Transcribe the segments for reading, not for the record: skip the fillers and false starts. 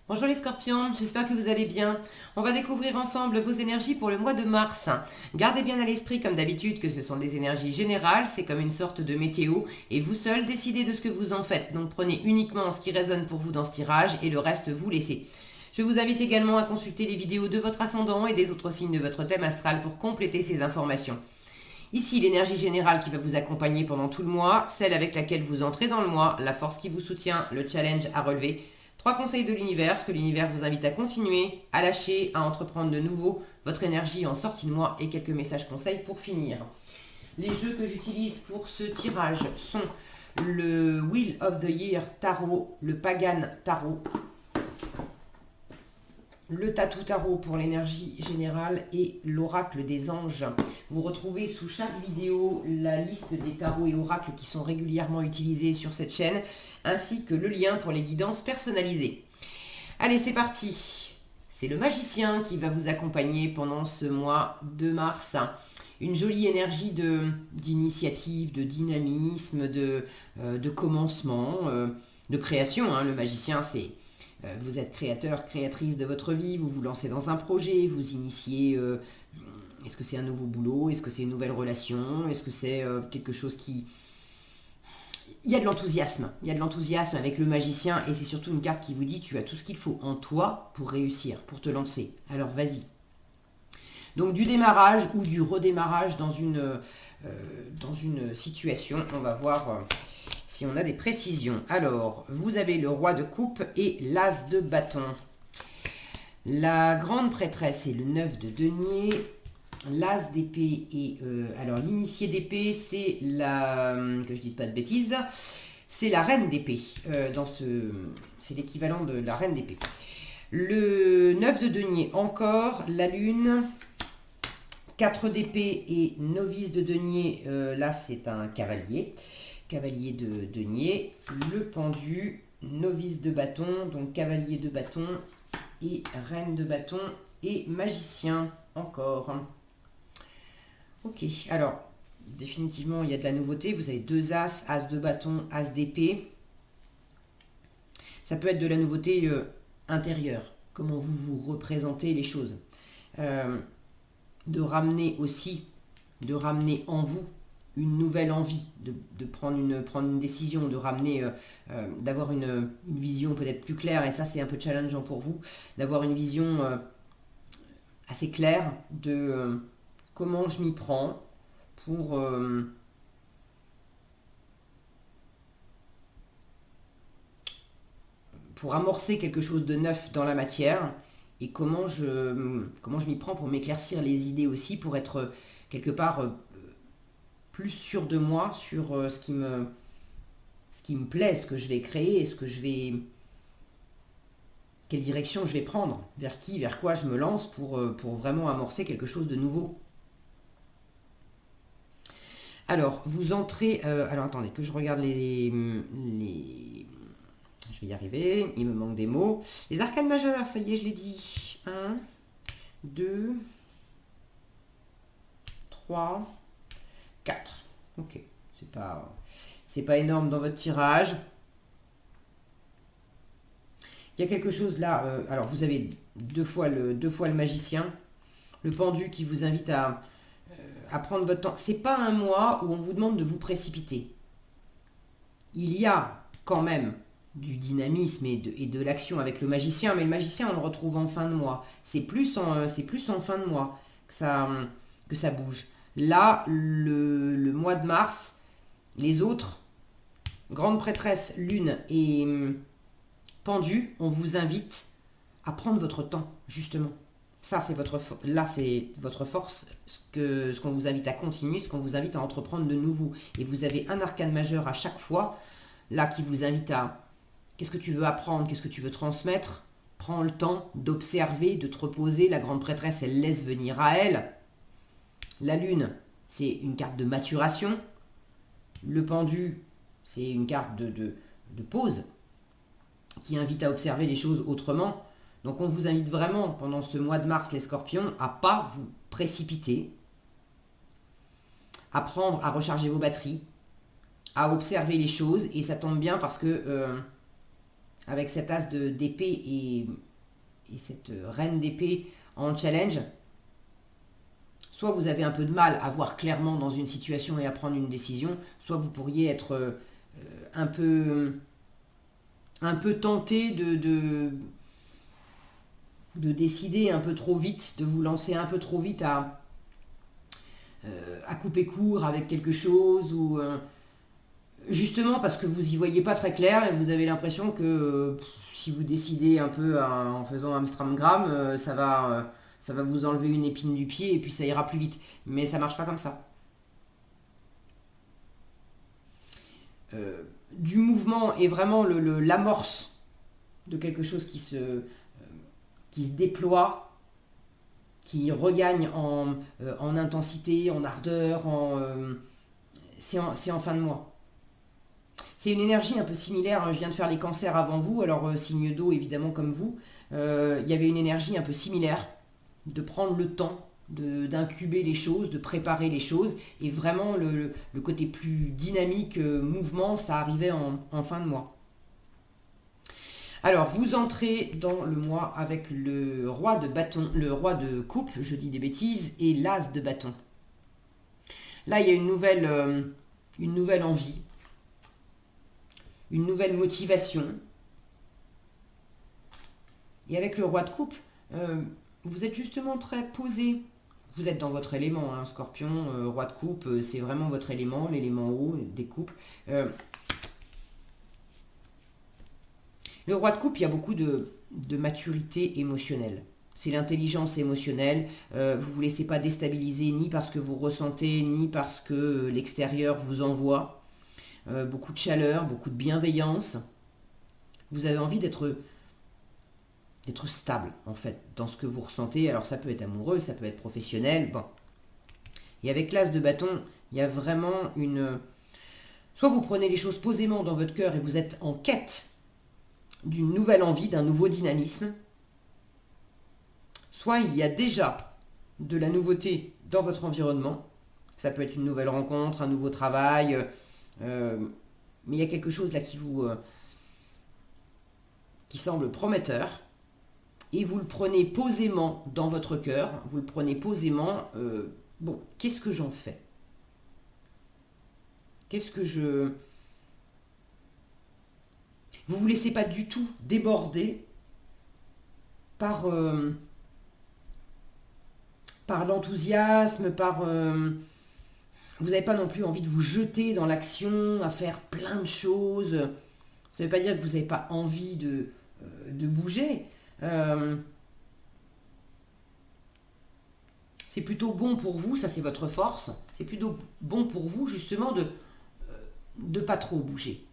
Bonjour les scorpions, j'espère que vous allez bien. On va découvrir ensemble vos énergies pour le mois de mars. Gardez bien à l'esprit comme d'habitude que ce sont des énergies générales, c'est comme une sorte de météo et vous seul décidez de ce que vous en faites. Donc prenez uniquement ce qui résonne pour vous dans ce tirage et le reste vous laissez. Je vous invite également à consulter les vidéos de votre ascendant et des autres signes de votre thème astral pour compléter ces informations. Ici, l'énergie générale qui va vous accompagner pendant tout le mois, celle avec laquelle vous entrez dans le mois, la force qui vous soutient, le challenge à relever. 3 conseils de l'univers, ce que l'univers vous invite à continuer, à lâcher, à entreprendre de nouveau, votre énergie en sortie de mois et quelques messages conseils pour finir. Les jeux que j'utilise pour ce tirage sont le Wheel of the Year Tarot, le Pagan Tarot, le Tatou Tarot pour l'énergie générale et l'Oracle des Anges. Vous retrouvez sous chaque vidéo la liste des tarots et oracles qui sont régulièrement utilisés sur cette chaîne, ainsi que le lien pour les guidances personnalisées. Allez, c'est parti. C'est le magicien qui va vous accompagner pendant ce mois de mars. Une jolie énergie d'initiative, de dynamisme, de commencement, de création. Le magicien, c'est... Vous êtes créateur, créatrice de votre vie, vous vous lancez dans un projet, vous initiez... est-ce que c'est un nouveau boulot? Est-ce que c'est une nouvelle relation? Est-ce que c'est quelque chose qui... Il y a de l'enthousiasme. Il y a de l'enthousiasme avec le magicien et c'est surtout une carte qui vous dit tu as tout ce qu'il faut en toi pour réussir, pour te lancer. Alors vas-y. Donc du démarrage ou du redémarrage dans une situation, on va voir si on a des précisions. Alors, vous avez le roi de coupe et l'as de bâton. La grande prêtresse est le 9 de denier. L'as d'épée et... alors, l'initié d'épée, c'est la... que je dise pas de bêtises. C'est la reine d'épée. C'est l'équivalent de la reine d'épée. Le 9 de denier encore. La lune... 4 d'épée et novice de denier. Là, c'est un cavalier. Cavalier de denier. Le pendu. Novice de bâton. Donc, cavalier de bâton et reine de bâton et magicien encore. Ok, alors, définitivement, il y a de la nouveauté. Vous avez 2 as, as de bâton, as d'épée. Ça peut être de la nouveauté intérieure. Comment vous vous représentez les choses. De ramener en vous une nouvelle envie, de prendre une décision, de ramener, d'avoir une vision peut-être plus claire, et ça c'est un peu challengeant pour vous, d'avoir une vision assez claire de comment je m'y prends pour amorcer quelque chose de neuf dans la matière, et comment je m'y prends pour m'éclaircir les idées aussi, pour être quelque part plus sûr de moi, sur ce qui me plaît, ce que je vais créer, et quelle direction je vais prendre, vers quoi je me lance pour vraiment amorcer quelque chose de nouveau. Alors, vous entrez... alors, attendez, que je regarde je vais y arriver, il me manque des mots. Les arcanes majeures, ça y est, je l'ai dit. 1, 2, 3, 4. Ok, c'est pas énorme dans votre tirage. Il y a quelque chose là, alors vous avez deux fois le magicien, le pendu qui vous invite à prendre votre temps. C'est pas un mois où on vous demande de vous précipiter. Il y a quand même du dynamisme et de l'action avec le magicien, mais le magicien on le retrouve en fin de mois. C'est plus en fin de mois que ça bouge. Là, le mois de mars, les autres, grande prêtresse, lune et pendu, on vous invite à prendre votre temps, justement. Ça, c'est votre force, ce qu'on vous invite à continuer, ce qu'on vous invite à entreprendre de nouveau. Et vous avez un arcane majeur à chaque fois, là, qui vous invite à... Qu'est-ce que tu veux apprendre? Qu'est-ce que tu veux transmettre? Prends le temps d'observer, de te reposer. La grande prêtresse, elle laisse venir à elle. La lune, c'est une carte de maturation. Le pendu, c'est une carte de pause, qui invite à observer les choses autrement. Donc on vous invite vraiment, pendant ce mois de mars, les scorpions, à pas vous précipiter, à prendre, à recharger vos batteries, à observer les choses. Et ça tombe bien parce que avec cet as d'épée et cette reine d'épée en challenge, soit vous avez un peu de mal à voir clairement dans une situation et à prendre une décision, soit vous pourriez être un peu, un peu tenté de décider un peu trop vite, de vous lancer un peu trop vite à couper court avec quelque chose, ou justement parce que vous y voyez pas très clair et vous avez l'impression que si vous décidez un peu en faisant Amstramgram, ça va vous enlever une épine du pied et puis ça ira plus vite. Mais ça marche pas comme ça. Du mouvement est vraiment l'amorce de quelque chose qui se déploie, qui regagne en intensité, en ardeur, c'est en fin de mois. C'est une énergie un peu similaire, je viens de faire les cancers avant vous, alors signe d'eau évidemment comme vous, il y avait une énergie un peu similaire, de prendre le temps d'incuber les choses, de préparer les choses, et vraiment le côté plus dynamique, mouvement, ça arrivait en fin de mois. Alors, vous entrez dans le mois avec le roi de bâton, le roi de coupe, je dis des bêtises, et l'as de bâton. Là, il y a une nouvelle envie, une nouvelle motivation. Et avec le roi de coupe, vous êtes justement très posé. Vous êtes dans votre élément, hein, Scorpion, roi de coupe, c'est vraiment votre élément, l'élément haut des coupes. Le roi de coupe, il y a beaucoup de maturité émotionnelle. C'est l'intelligence émotionnelle. Vous ne vous laissez pas déstabiliser ni parce que vous ressentez, ni parce que l'extérieur vous envoie. Beaucoup de chaleur, beaucoup de bienveillance. Vous avez envie d'être stable, en fait, dans ce que vous ressentez. Alors ça peut être amoureux, ça peut être professionnel. Bon. Et avec l'as de bâton, il y a vraiment une... Soit vous prenez les choses posément dans votre cœur et vous êtes en quête d'une nouvelle envie, d'un nouveau dynamisme. Soit il y a déjà de la nouveauté dans votre environnement. Ça peut être une nouvelle rencontre, un nouveau travail. Mais il y a quelque chose là qui semble prometteur. Et vous le prenez posément dans votre cœur. Vous le prenez posément. Bon, qu'est-ce que j'en fais? Qu'est-ce que je... Vous ne vous laissez pas du tout déborder par l'enthousiasme, vous n'avez pas non plus envie de vous jeter dans l'action, à faire plein de choses. Ça ne veut pas dire que vous n'avez pas envie de bouger. C'est plutôt bon pour vous, ça c'est votre force. C'est plutôt bon pour vous justement de pas trop bouger.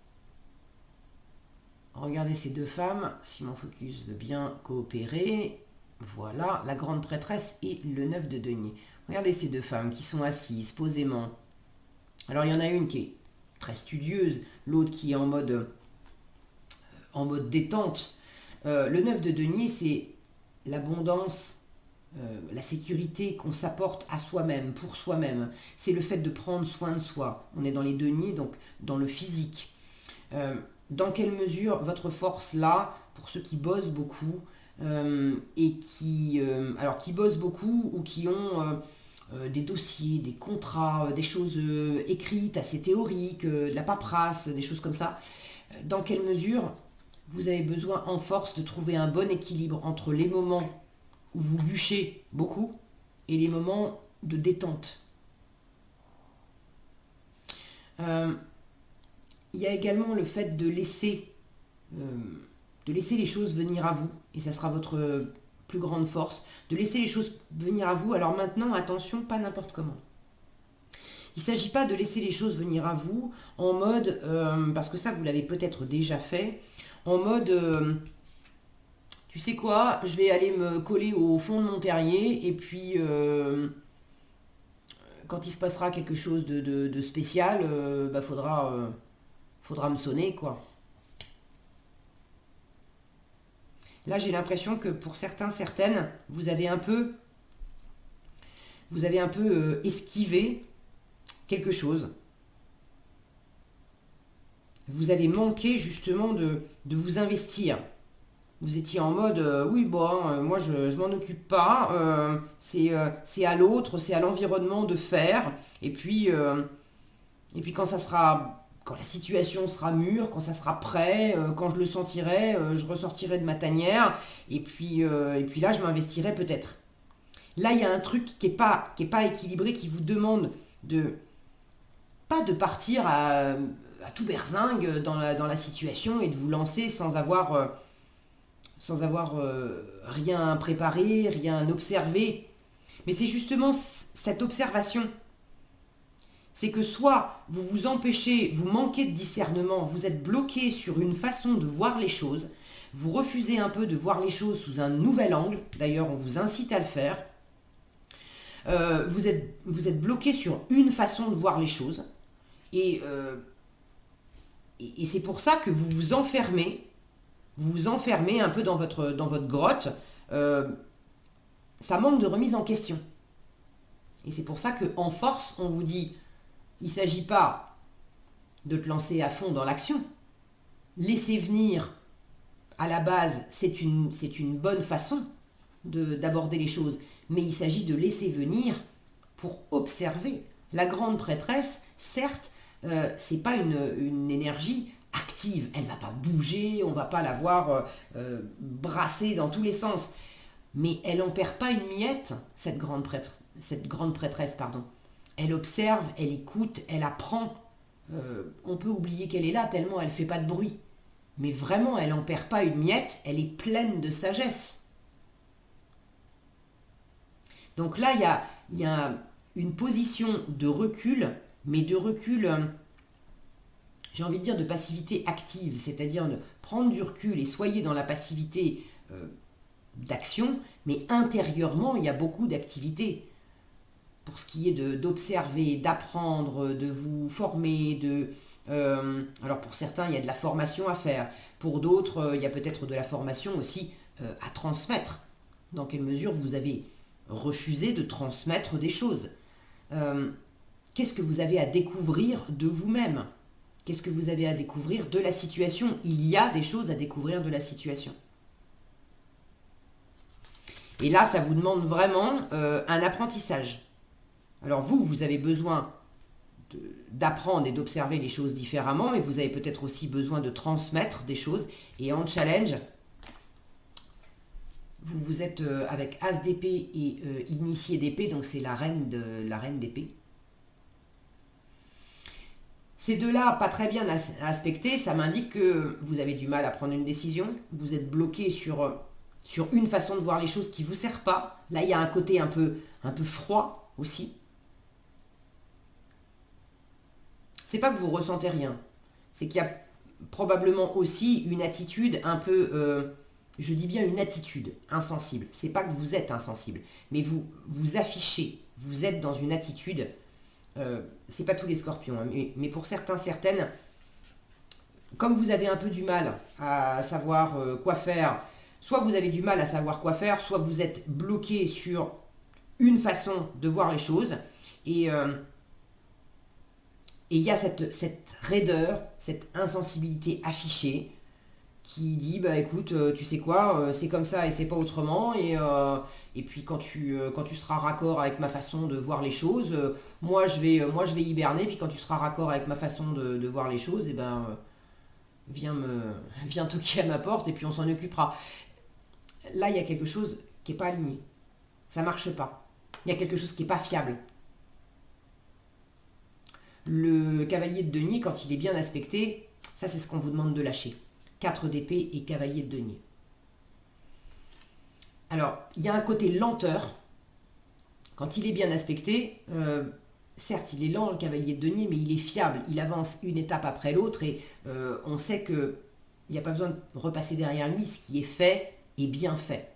Regardez ces deux femmes, si mon focus veut bien coopérer. Voilà, la grande prêtresse et le 9 de denier. Regardez ces deux femmes qui sont assises posément. Alors il y en a une qui est très studieuse, l'autre qui est en mode détente. Le 9 de denier, c'est l'abondance, la sécurité qu'on s'apporte à soi-même, pour soi-même. C'est le fait de prendre soin de soi. On est dans les deniers, donc dans le physique. Dans quelle mesure votre force là, pour ceux qui bossent beaucoup, et qui bossent beaucoup ou qui ont des dossiers, des contrats, des choses écrites, assez théoriques, de la paperasse, des choses comme ça, dans quelle mesure vous avez besoin en force de trouver un bon équilibre entre les moments où vous bûchez beaucoup et les moments de détente. Il y a également le fait de laisser les choses venir à vous, et ça sera votre plus grande force, de laisser les choses venir à vous. Alors maintenant, attention, pas n'importe comment. Il ne s'agit pas de laisser les choses venir à vous en mode, parce que ça vous l'avez peut-être déjà fait, en mode, tu sais quoi, je vais aller me coller au fond de mon terrier, et puis quand il se passera quelque chose de spécial, faudra me sonner, quoi. Là, j'ai l'impression que pour certains, certaines, vous avez un peu esquivé quelque chose. vous avez manqué justement de vous investir. Vous étiez en mode, oui, bon, moi je m'en occupe pas, c'est à l'autre, c'est à l'environnement de faire, et puis quand la situation sera mûre, quand ça sera prêt, quand je le sentirai, je ressortirai de ma tanière, et puis là je m'investirai peut-être. Là il y a un truc qui est pas équilibré, qui vous demande de, pas de partir à tout berzingue dans la situation et de vous lancer sans avoir rien préparé, rien observé. Mais c'est justement cette observation. C'est que soit vous vous empêchez, vous manquez de discernement, vous êtes bloqué sur une façon de voir les choses, vous refusez un peu de voir les choses sous un nouvel angle, d'ailleurs on vous incite à le faire, vous êtes bloqué sur une façon de voir les choses, et, euh, et c'est pour ça que vous vous enfermez un peu dans votre grotte. euh, Ça manque de remise en question. Et c'est pour ça qu'en force, on vous dit, il ne s'agit pas de te lancer à fond dans l'action. Laisser venir, à la base, c'est une bonne façon d'aborder les choses. Mais il s'agit de laisser venir pour observer. La grande prêtresse, certes, c'est pas une énergie active. Elle va pas bouger, on va pas la voir brasser dans tous les sens. Mais elle n'en perd pas une miette, cette grande prêtresse, pardon. Elle observe, elle écoute, elle apprend. On peut oublier qu'elle est là tellement elle ne fait pas de bruit. Mais vraiment, elle n'en perd pas une miette, elle est pleine de sagesse. Donc là, il y a une position de recul, mais de recul, j'ai envie de dire de passivité active, c'est-à-dire de prendre du recul et soyez dans la passivité d'action, mais intérieurement, il y a beaucoup d'activité. Pour ce qui est d'observer, d'apprendre, de vous former, alors pour certains, il y a de la formation à faire. Pour d'autres, il y a peut-être de la formation aussi à transmettre. Dans quelle mesure vous avez refusé de transmettre des choses. Qu'est-ce que vous avez à découvrir de vous-même? Qu'est-ce que vous avez à découvrir de la situation? Il y a des choses à découvrir de la situation. Et là, ça vous demande vraiment un apprentissage. Alors vous avez besoin d'apprendre et d'observer les choses différemment, mais vous avez peut-être aussi besoin de transmettre des choses. Et en challenge, vous êtes avec As d'épée et Initié d'épée, donc c'est la reine d'épée. Ces deux-là, pas très bien aspectés, ça m'indique que vous avez du mal à prendre une décision, vous êtes bloqué sur une façon de voir les choses qui ne vous sert pas. Là, il y a un côté un peu froid aussi. C'est pas que vous ressentez rien, c'est qu'il y a probablement aussi une attitude un peu, je dis bien une attitude insensible. C'est pas que vous êtes insensible, mais vous affichez, vous êtes dans une attitude. C'est pas tous les scorpions, hein, mais pour certains, certaines, comme vous avez un peu du mal à savoir quoi faire, soit vous avez du mal à savoir quoi faire, soit vous êtes bloqué sur une façon de voir les choses, et il y a cette raideur, cette insensibilité affichée qui dit bah écoute, tu sais quoi, c'est comme ça et c'est pas autrement, et puis quand tu seras raccord avec ma façon de voir les choses, moi je vais hiberner, puis quand tu seras raccord avec ma façon de voir les choses, et ben viens toquer à ma porte et puis on s'en occupera. Là il y a quelque chose qui est pas aligné, ça marche pas. Il y a quelque chose qui est pas fiable. Le cavalier de denier, quand il est bien aspecté, ça c'est ce qu'on vous demande de lâcher. 4 d'épée et cavalier de denier. Alors, il y a un côté lenteur. Quand il est bien aspecté, certes, il est lent le cavalier de denier, mais il est fiable. Il avance une étape après l'autre et on sait qu'il n'y a pas besoin de repasser derrière lui. Ce qui est fait est bien fait.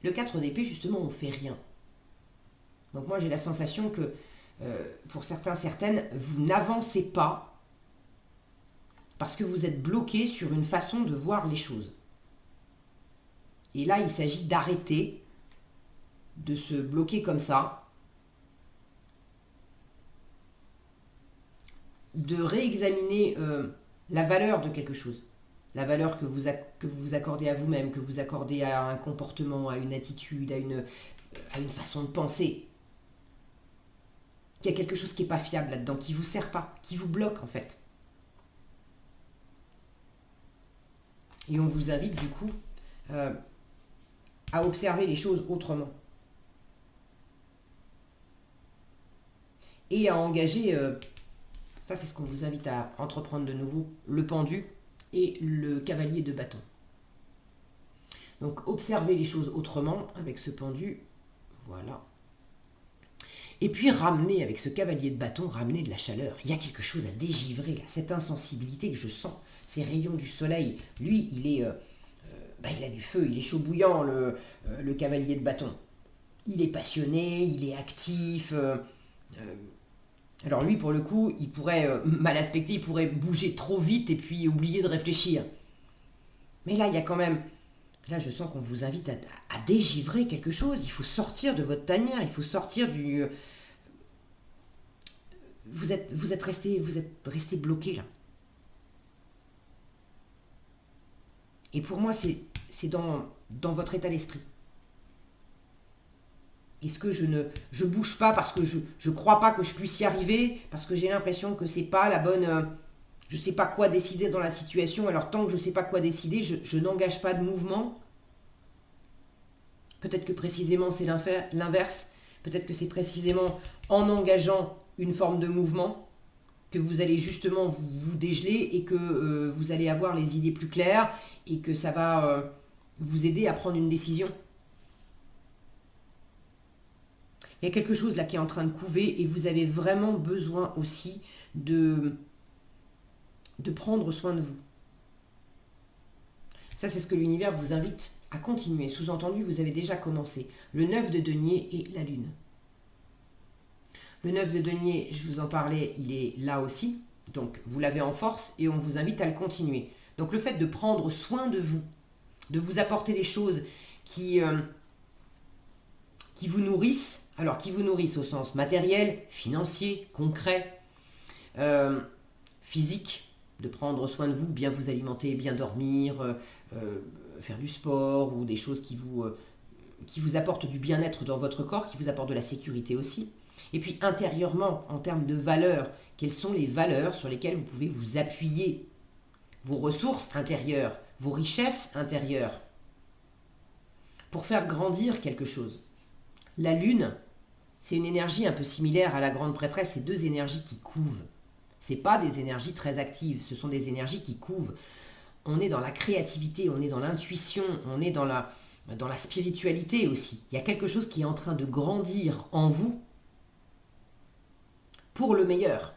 Le 4 d'épée, justement, on ne fait rien. Donc moi, j'ai la sensation que, pour certains, certaines, vous n'avancez pas parce que vous êtes bloqué sur une façon de voir les choses. Et là, il s'agit d'arrêter de se bloquer comme ça, de réexaminer la valeur de quelque chose. La valeur que vous vous accordez à vous-même, que vous accordez à un comportement, à une attitude, à une façon de penser. Il y a quelque chose qui n'est pas fiable là-dedans, qui ne vous sert pas, qui vous bloque en fait. Et on vous invite du coup à observer les choses autrement. Et à engager, ça c'est ce qu'on vous invite à entreprendre de nouveau, le pendu et le cavalier de bâton. Donc observez les choses autrement avec ce pendu, voilà. Et puis ramener avec ce cavalier de bâton, ramener de la chaleur. Il y a quelque chose à dégivrer là, cette insensibilité que je sens, ces rayons du soleil. Lui, il a du feu, il est chaud bouillant, le cavalier de bâton. Il est passionné, il est actif. Alors lui, pour le coup, il pourrait, mal aspecté, il pourrait bouger trop vite et puis oublier de réfléchir. Mais là, il y a quand même... Là, je sens qu'on vous invite à dégivrer quelque chose. Il faut sortir de votre tanière, il faut sortir du... Vous êtes resté bloqué là. Et pour moi, c'est dans votre état d'esprit. Est-ce que je bouge pas parce que je crois pas que je puisse y arriver, parce que j'ai l'impression que c'est pas la bonne... je sais pas quoi décider dans la situation, alors tant que je sais pas quoi décider, je n'engage pas de mouvement. Peut-être que précisément c'est l'inverse. Peut-être que c'est précisément en engageant une forme de mouvement que vous allez justement vous dégeler et que vous allez avoir les idées plus claires et que ça va vous aider à prendre une décision. Il y a quelque chose là qui est en train de couver et vous avez vraiment besoin aussi de prendre soin de vous. Ça, c'est ce que l'univers vous invite à continuer. Sous-entendu, vous avez déjà commencé. Le 9 de denier et la lune. Le 9 de denier, je vous en parlais, il est là aussi. Donc, vous l'avez en force et on vous invite à le continuer. Donc, le fait de prendre soin de vous apporter des choses qui vous nourrissent, alors qui vous nourrissent au sens matériel, financier, concret, physique, de prendre soin de vous, bien vous alimenter, bien dormir, faire du sport ou des choses qui vous apportent du bien-être dans votre corps, qui vous apportent de la sécurité aussi. Et puis intérieurement, en termes de valeurs, quelles sont les valeurs sur lesquelles vous pouvez vous appuyer, vos ressources intérieures, vos richesses intérieures, pour faire grandir quelque chose. La lune, c'est une énergie un peu similaire à la grande prêtresse, c'est deux énergies qui couvent. Ce n'est pas des énergies très actives, ce sont des énergies qui couvent. On est dans la créativité, on est dans l'intuition, on est dans la spiritualité aussi. Il y a quelque chose qui est en train de grandir en vous pour le meilleur.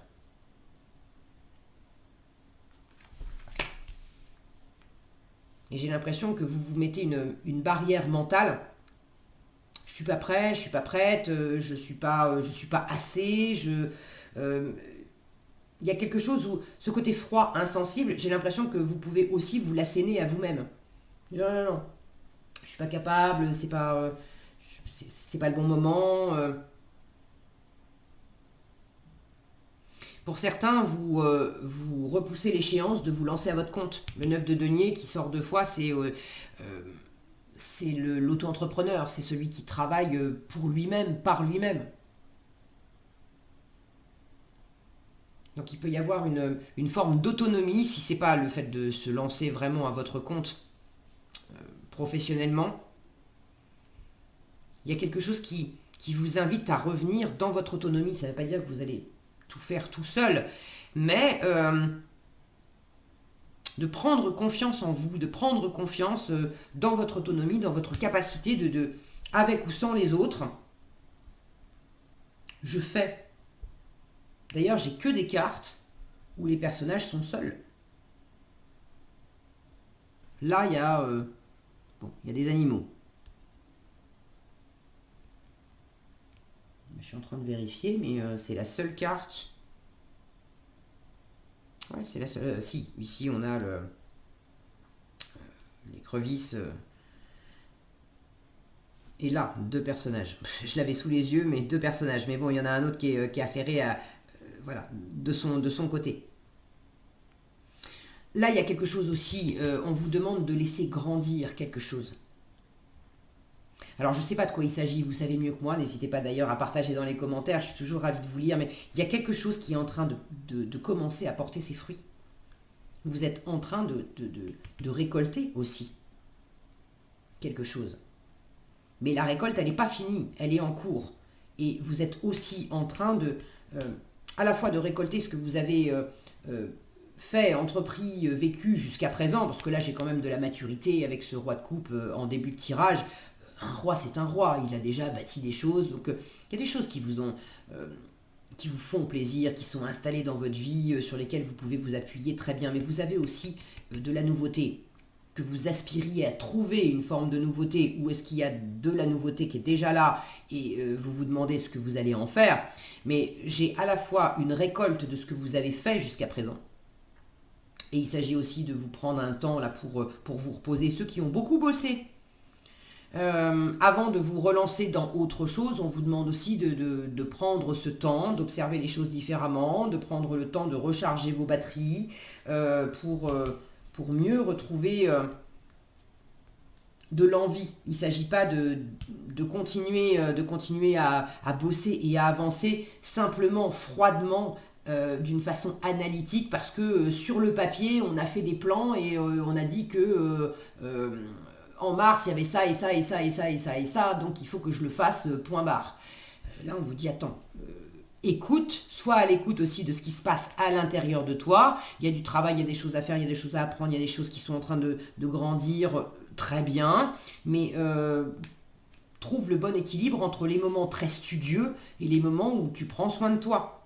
Et j'ai l'impression que vous vous mettez une barrière mentale. Je suis pas prêt, je suis pas prête, je suis pas assez, il y a quelque chose où ce côté froid, insensible, j'ai l'impression que vous pouvez aussi vous l'asséner à vous-même. Non, non, non, je suis pas capable, c'est pas le bon moment. Pour certains, vous repoussez l'échéance de vous lancer à votre compte. Le 9 de denier qui sort deux fois, c'est l'auto-entrepreneur, c'est celui qui travaille pour lui-même, par lui-même. Donc il peut y avoir une forme d'autonomie, si ce n'est pas le fait de se lancer vraiment à votre compte professionnellement. Il y a quelque chose qui vous invite à revenir dans votre autonomie. Ça ne veut pas dire que vous allez tout faire tout seul, mais de prendre confiance en vous, de prendre confiance dans votre autonomie, dans votre capacité de avec ou sans les autres, je fais. D'ailleurs, j'ai que des cartes où les personnages sont seuls. Là, il y a des animaux. Je suis en train de vérifier, mais c'est la seule carte. Ouais, c'est la seule. Si, ici on a l'écreuvisse. Et là, deux personnages. Je l'avais sous les yeux, mais deux personnages. Mais bon, il y en a un autre qui est affairé à, voilà, de son côté. Là, il y a quelque chose aussi, on vous demande de laisser grandir quelque chose. Alors, je ne sais pas de quoi il s'agit, vous savez mieux que moi, n'hésitez pas d'ailleurs à partager dans les commentaires, je suis toujours ravie de vous lire, mais il y a quelque chose qui est en train de commencer à porter ses fruits. Vous êtes en train de récolter aussi quelque chose. Mais la récolte, elle n'est pas finie, elle est en cours. Et vous êtes aussi en train à la fois de récolter ce que vous avez fait, entrepris, vécu jusqu'à présent, parce que là j'ai quand même de la maturité avec ce roi de coupe en début de tirage. Un roi, c'est un roi, il a déjà bâti des choses, donc il y a des choses qui vous font plaisir, qui sont installées dans votre vie, sur lesquelles vous pouvez vous appuyer très bien. Mais vous avez aussi de la nouveauté, que vous aspiriez à trouver une forme de nouveauté, ou est-ce qu'il y a de la nouveauté qui est déjà là, et vous vous demandez ce que vous allez en faire. Mais j'ai à la fois une récolte de ce que vous avez fait jusqu'à présent, et il s'agit aussi de vous prendre un temps là pour vous reposer. Ceux qui ont beaucoup bossé, avant de vous relancer dans autre chose, on vous demande aussi de prendre ce temps, d'observer les choses différemment, de prendre le temps de recharger vos batteries pour mieux retrouver de l'envie. Il ne s'agit pas de continuer à bosser et à avancer simplement, froidement, d'une façon analytique, parce que sur le papier, on a fait des plans et on a dit que en mars, il y avait ça et ça et ça et ça et ça et ça, donc il faut que je le fasse, point barre. Là, on vous dit, attends, écoute, sois à l'écoute aussi de ce qui se passe à l'intérieur de toi. Il y a du travail, il y a des choses à faire, il y a des choses à apprendre, il y a des choses qui sont en train de grandir, très bien, mais trouve le bon équilibre entre les moments très studieux et les moments où tu prends soin de toi.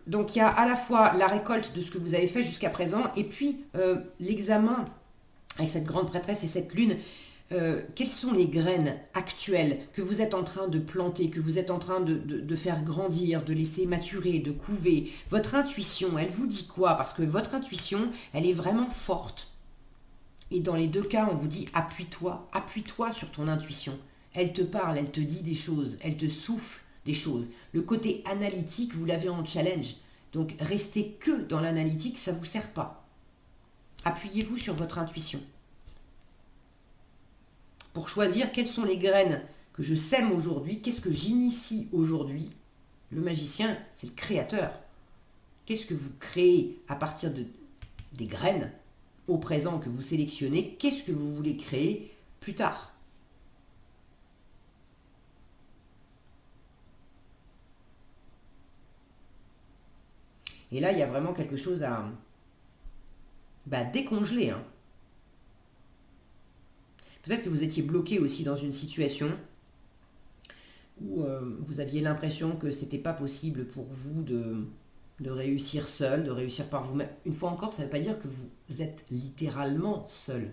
Donc il y a à la fois la récolte de ce que vous avez fait jusqu'à présent, et puis l'examen avec cette grande prêtresse et cette lune. Quelles sont les graines actuelles que vous êtes en train de planter, que vous êtes en train de faire grandir, de laisser maturer, de couver? Votre intuition, elle vous dit quoi? Parce que votre intuition, elle est vraiment forte. Et dans les deux cas, on vous dit, appuie-toi sur ton intuition. Elle te parle, elle te dit des choses, elle te souffle des choses. Le côté analytique, vous l'avez en challenge. Donc restez que dans l'analytique, ça ne vous sert pas. Appuyez-vous sur votre intuition pour choisir quelles sont les graines que je sème aujourd'hui, qu'est-ce que j'initie aujourd'hui. Le magicien, c'est le créateur. Qu'est-ce que vous créez à partir des graines au présent que vous sélectionnez? Qu'est-ce que vous voulez créer plus tard? Et là, il y a vraiment quelque chose à décongeler. Hein. Peut-être que vous étiez bloqué aussi dans une situation où vous aviez l'impression que c'était pas possible pour vous de réussir seul, de réussir par vous-même. Une fois encore, ça ne veut pas dire que vous êtes littéralement seul,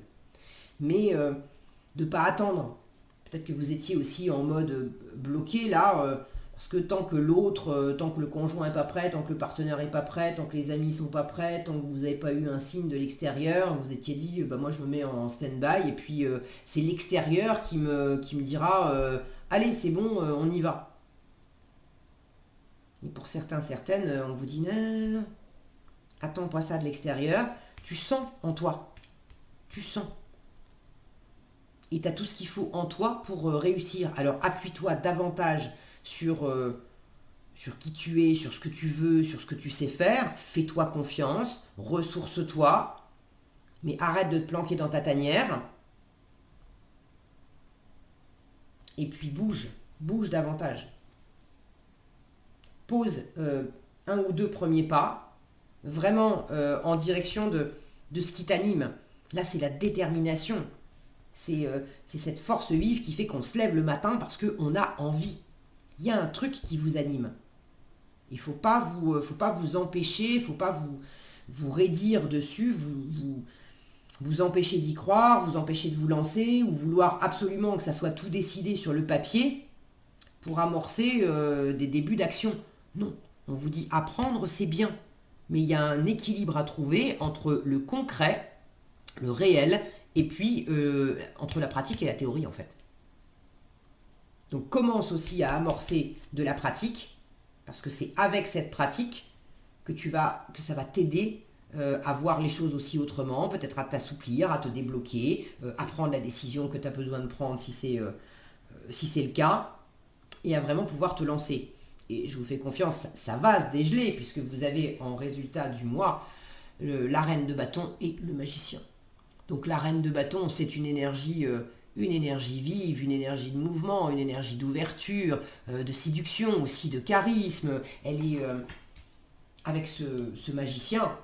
mais de ne pas attendre. Peut-être que vous étiez aussi en mode bloqué là, parce que tant que l'autre, tant que le conjoint n'est pas prêt, tant que le partenaire n'est pas prêt, tant que les amis ne sont pas prêts, tant que vous n'avez pas eu un signe de l'extérieur, vous étiez dit, moi je me mets en stand-by, et puis c'est l'extérieur qui me dira, allez c'est bon, on y va. Et pour certains, certaines, on vous dit, non, attends pas ça de l'extérieur, tu sens en toi, tu sens. Et tu as tout ce qu'il faut en toi pour réussir. Alors appuie-toi davantage sur qui tu es, sur ce que tu veux, sur ce que tu sais faire. Fais-toi confiance, ressource-toi, mais arrête de te planquer dans ta tanière. Et puis bouge davantage. Pose un ou deux premiers pas, vraiment en direction de ce qui t'anime. Là, c'est la détermination. C'est cette force vive qui fait qu'on se lève le matin parce qu'on a envie. Il y a un truc qui vous anime. Il ne faut pas vous empêcher, il ne faut pas vous raidir dessus, vous empêcher d'y croire, vous empêcher de vous lancer, ou vouloir absolument que ça soit tout décidé sur le papier pour amorcer des débuts d'action. Non, on vous dit apprendre c'est bien, mais il y a un équilibre à trouver entre le concret, le réel, et puis entre la pratique et la théorie en fait. Donc commence aussi à amorcer de la pratique, Parce que c'est avec cette pratique que ça va t'aider à voir les choses aussi autrement, peut-être à t'assouplir, à te débloquer, à prendre la décision que tu as besoin de prendre si c'est le cas, et à vraiment pouvoir te lancer. Et je vous fais confiance, ça va se dégeler, puisque vous avez en résultat du mois la reine de bâton et le magicien. Donc la reine de bâton, c'est une énergie vive, une énergie de mouvement, une énergie d'ouverture, de séduction aussi, de charisme. Elle est avec ce magicien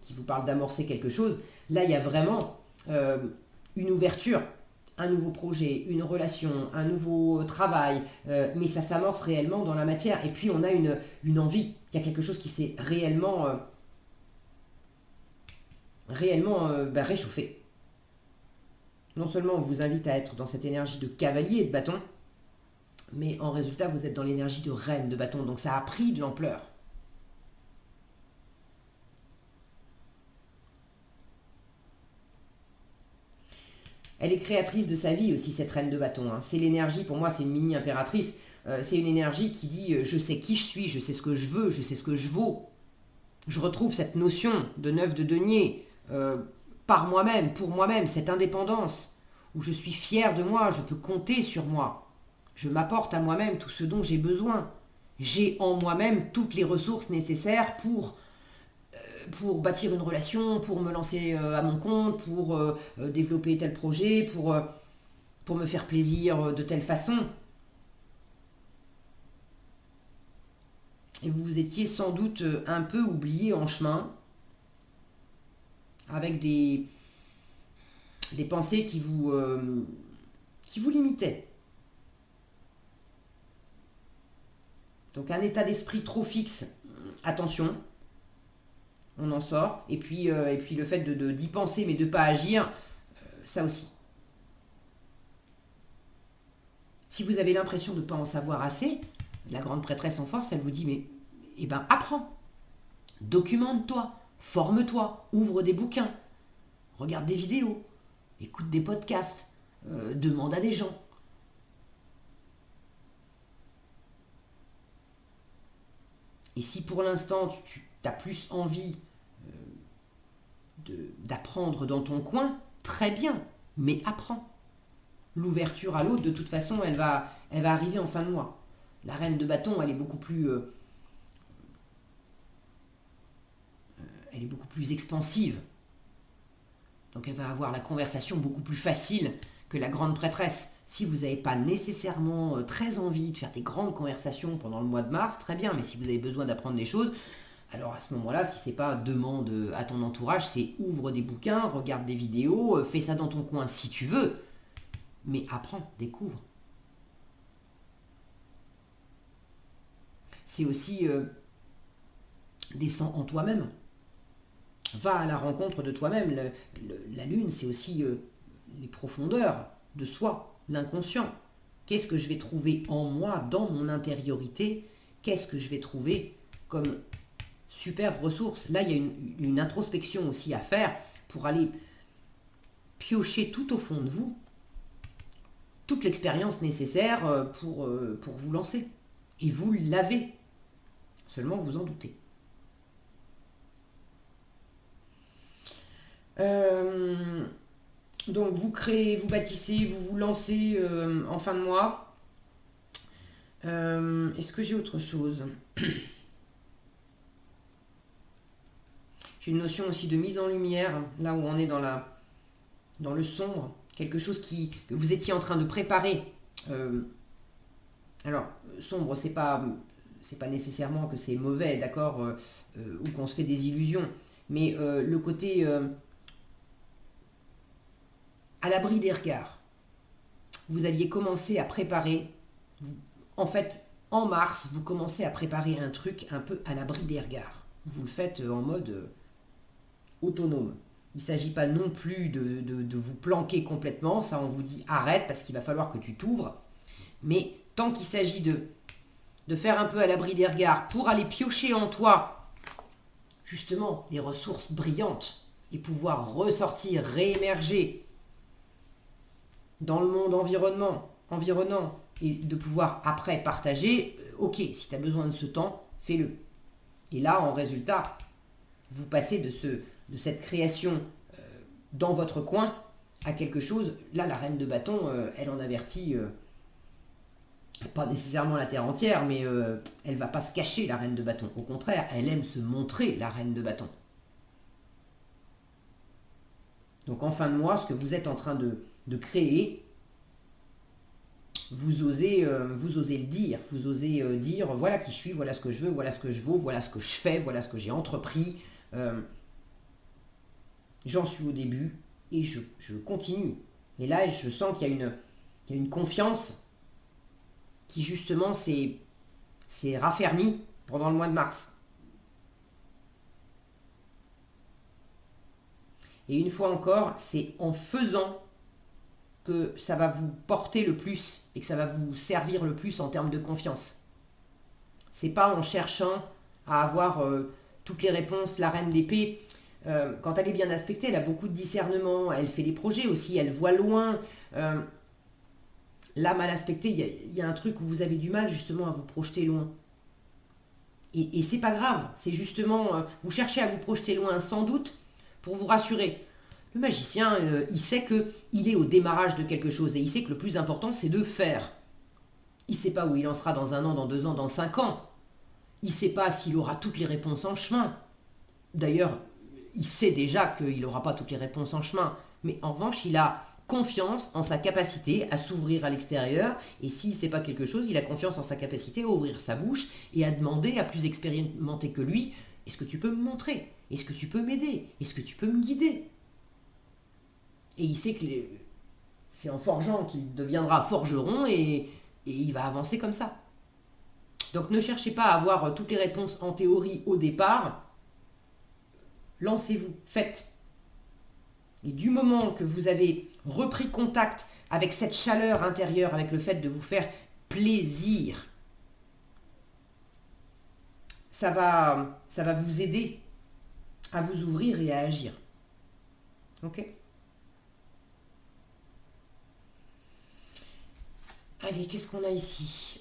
qui vous parle d'amorcer quelque chose. Là, il y a vraiment une ouverture, un nouveau projet, une relation, un nouveau travail, mais ça s'amorce réellement dans la matière. Et puis on a une envie, il y a quelque chose qui s'est réellement réchauffé. Non seulement on vous invite à être dans cette énergie de cavalier de bâton, mais en résultat vous êtes dans l'énergie de reine de bâton, donc ça a pris de l'ampleur. Elle est créatrice de sa vie aussi, cette reine de bâton. C'est l'énergie, pour moi c'est une mini impératrice, c'est une énergie qui dit je sais qui je suis, je sais ce que je veux, je sais ce que je vaux. Je retrouve cette notion de 9 de denier par moi-même, pour moi-même, cette indépendance, où je suis fier de moi, je peux compter sur moi. Je m'apporte à moi-même tout ce dont j'ai besoin. J'ai en moi-même toutes les ressources nécessaires pour bâtir une relation, pour me lancer à mon compte, pour développer tel projet, pour me faire plaisir de telle façon. Et vous vous étiez sans doute un peu oublié en chemin, avec des pensées qui vous limitaient. Donc un état d'esprit trop fixe, attention, on en sort. Et puis le fait d'y penser mais de ne pas agir, ça aussi. Si vous avez l'impression de ne pas en savoir assez, la grande prêtresse en force, elle vous dit, mais apprends, documente-toi, forme-toi, ouvre des bouquins, regarde des vidéos, écoute des podcasts, demande à des gens. Et si pour l'instant tu as plus envie d'apprendre dans ton coin, très bien, mais apprends. L'ouverture à l'autre, de toute façon, elle va arriver en fin de mois. La reine de bâton, elle est beaucoup plus expansive. Donc elle va avoir la conversation beaucoup plus facile que la grande prêtresse. Si vous n'avez pas nécessairement très envie de faire des grandes conversations pendant le mois de mars, très bien, mais si vous avez besoin d'apprendre des choses, alors à ce moment-là, si c'est pas demande à ton entourage, c'est ouvre des bouquins, regarde des vidéos, fais ça dans ton coin si tu veux, mais apprends, découvre. C'est aussi descends en toi-même. Va à la rencontre de toi-même. La lune, c'est aussi les profondeurs de soi, l'inconscient. Qu'est-ce que je vais trouver en moi, dans mon intériorité? Qu'est-ce que je vais trouver comme super ressource? Là, il y a une introspection aussi à faire pour aller piocher tout au fond de vous toute l'expérience nécessaire pour vous lancer. Et vous l'avez. Seulement vous en doutez. Donc vous créez, vous bâtissez, vous vous lancez en fin de mois. Est-ce que j'ai autre chose? J'ai une notion aussi de mise en lumière, là où on est dans le sombre, quelque chose que vous étiez en train de préparer. Alors, sombre, c'est pas nécessairement que c'est mauvais, d'accord, ou qu'on se fait des illusions, mais le côté à l'abri des regards. Vous aviez commencé à préparer, en fait, en mars, vous commencez à préparer un truc un peu à l'abri des regards. Vous le faites en mode autonome. Il ne s'agit pas non plus de vous planquer complètement, ça on vous dit arrête parce qu'il va falloir que tu t'ouvres, mais tant qu'il s'agit de faire un peu à l'abri des regards pour aller piocher en toi justement les ressources brillantes et pouvoir ressortir, réémerger dans le monde environnant et de pouvoir après partager, ok, si tu as besoin de ce temps, fais-le. Et là, en résultat, vous passez de cette création dans votre coin à quelque chose. Là, la reine de bâton, elle en avertit, pas nécessairement la terre entière, mais elle va pas se cacher, la reine de bâton. Au contraire, elle aime se montrer, la reine de bâton. Donc en fin de mois, ce que vous êtes en train de créer, vous osez le dire. Vous osez dire, voilà qui je suis, voilà ce que je veux, voilà ce que je vaux, voilà ce que je fais, voilà ce que j'ai entrepris. J'en suis au début et je continue. Et là, je sens qu'il y a une confiance qui justement s'est raffermie pendant le mois de mars. Et une fois encore, c'est en faisant que ça va vous porter le plus et que ça va vous servir le plus en termes de confiance. C'est pas en cherchant à avoir toutes les réponses. La reine d'épée, quand elle est bien aspectée, elle a beaucoup de discernement, elle fait des projets aussi, elle voit loin. Là, mal aspectée, il y a un truc où vous avez du mal justement à vous projeter loin. Et c'est pas grave, c'est justement, vous cherchez à vous projeter loin sans doute pour vous rassurer. Le magicien, il sait qu'il est au démarrage de quelque chose et il sait que le plus important, c'est de faire. Il ne sait pas où il en sera dans 1 an, dans 2 ans, dans 5 ans. Il ne sait pas s'il aura toutes les réponses en chemin. D'ailleurs, il sait déjà qu'il n'aura pas toutes les réponses en chemin. Mais en revanche, il a confiance en sa capacité à s'ouvrir à l'extérieur. Et s'il ne sait pas quelque chose, il a confiance en sa capacité à ouvrir sa bouche et à demander à plus expérimenté que lui, est-ce que tu peux me montrer? Est-ce que tu peux m'aider? Est-ce que tu peux me guider? Et il sait que c'est en forgeant qu'il deviendra forgeron et il va avancer comme ça. Donc ne cherchez pas à avoir toutes les réponses en théorie au départ. Lancez-vous, faites. Et du moment que vous avez repris contact avec cette chaleur intérieure, avec le fait de vous faire plaisir, ça va vous aider à vous ouvrir et à agir. Ok ? Allez, qu'est-ce qu'on a ici?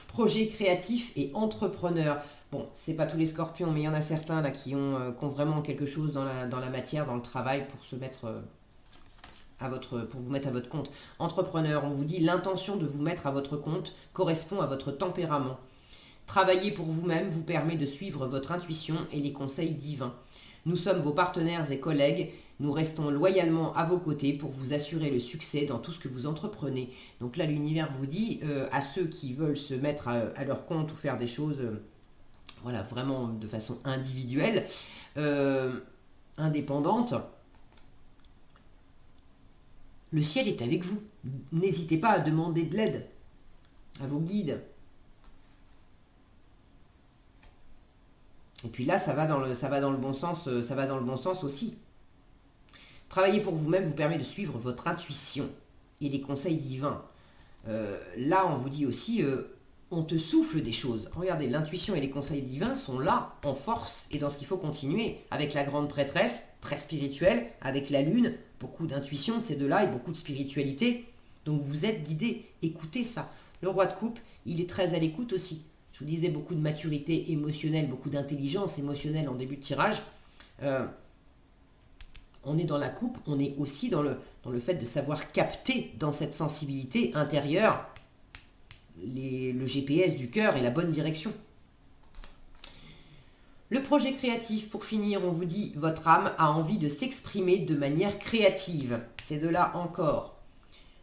Projet créatif et entrepreneur. Bon, c'est pas tous les scorpions, mais il y en a certains là qui ont vraiment quelque chose dans la matière, dans le travail pour se mettre pour vous mettre à votre compte. Entrepreneur, on vous dit l'intention de vous mettre à votre compte correspond à votre tempérament. Travailler pour vous-même vous permet de suivre votre intuition et les conseils divins. Nous sommes vos partenaires et collègues. Nous restons loyalement à vos côtés pour vous assurer le succès dans tout ce que vous entreprenez. Donc là, l'univers vous dit à ceux qui veulent se mettre à leur compte ou faire des choses voilà, vraiment de façon individuelle, indépendante, le ciel est avec vous. N'hésitez pas à demander de l'aide à vos guides. Et puis là, ça va dans le bon sens, ça va dans le bon sens aussi. Travailler pour vous-même vous permet de suivre votre intuition et les conseils divins. Là, on vous dit aussi, on te souffle des choses. Regardez, l'intuition et les conseils divins sont là, en force, et dans ce qu'il faut continuer. Avec la grande prêtresse, très spirituelle, avec la lune, beaucoup d'intuition, ces deux-là, et beaucoup de spiritualité. Donc vous êtes guidés, écoutez ça. Le roi de coupe, il est très à l'écoute aussi. Je vous disais, beaucoup de maturité émotionnelle, beaucoup d'intelligence émotionnelle en début de tirage. On est dans la coupe, on est aussi dans le fait de savoir capter dans cette sensibilité intérieure le GPS du cœur et la bonne direction. Le projet créatif, pour finir, on vous dit, votre âme a envie de s'exprimer de manière créative. C'est de là encore.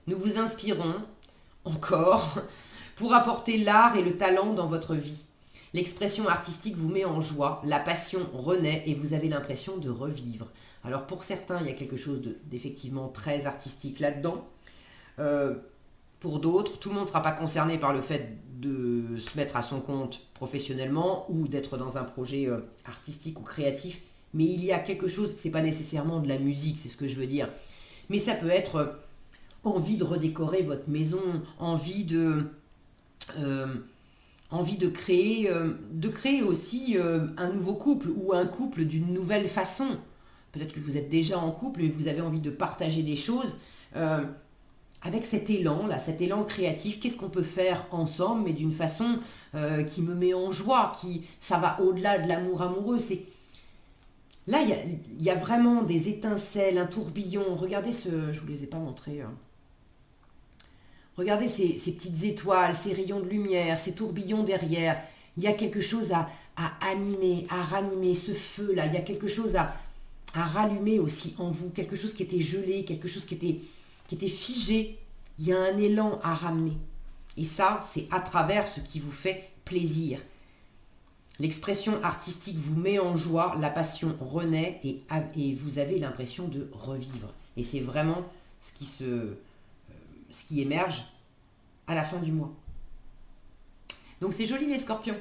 Nous vous inspirons, encore, pour apporter l'art et le talent dans votre vie. L'expression artistique vous met en joie, la passion renaît et vous avez l'impression de revivre. Alors pour certains, il y a quelque chose d'effectivement très artistique là-dedans. Pour d'autres, tout le monde ne sera pas concerné par le fait de se mettre à son compte professionnellement ou d'être dans un projet artistique ou créatif. Mais il y a quelque chose, ce n'est pas nécessairement de la musique, c'est ce que je veux dire. Mais ça peut être envie de redécorer votre maison, envie de créer aussi un nouveau couple ou un couple d'une nouvelle façon. Peut-être que vous êtes déjà en couple et vous avez envie de partager des choses. avec cet élan, là, cet élan créatif, qu'est-ce qu'on peut faire ensemble, mais d'une façon qui me met en joie, ça va au-delà de l'amour amoureux. Là, il y a vraiment des étincelles, un tourbillon. Regardez je vous les ai pas montrés. Regardez ces petites étoiles, ces rayons de lumière, ces tourbillons derrière. Il y a quelque chose à animer, à ranimer, ce feu-là. Il y a quelque chose à rallumer aussi en vous, quelque chose qui était gelé, quelque chose qui était figé. Il y a un élan à ramener. Et ça, c'est à travers ce qui vous fait plaisir. L'expression artistique vous met en joie, la passion renaît et vous avez l'impression de revivre. Et c'est vraiment ce qui émerge à la fin du mois. Donc c'est joli les scorpions.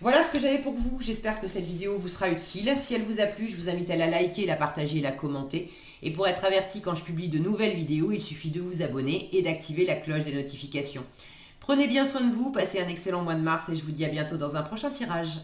Voilà ce que j'avais pour vous. J'espère que cette vidéo vous sera utile. Si elle vous a plu, je vous invite à la liker, la partager et la commenter. Et pour être averti quand je publie de nouvelles vidéos, il suffit de vous abonner et d'activer la cloche des notifications. Prenez bien soin de vous, passez un excellent mois de mars et je vous dis à bientôt dans un prochain tirage.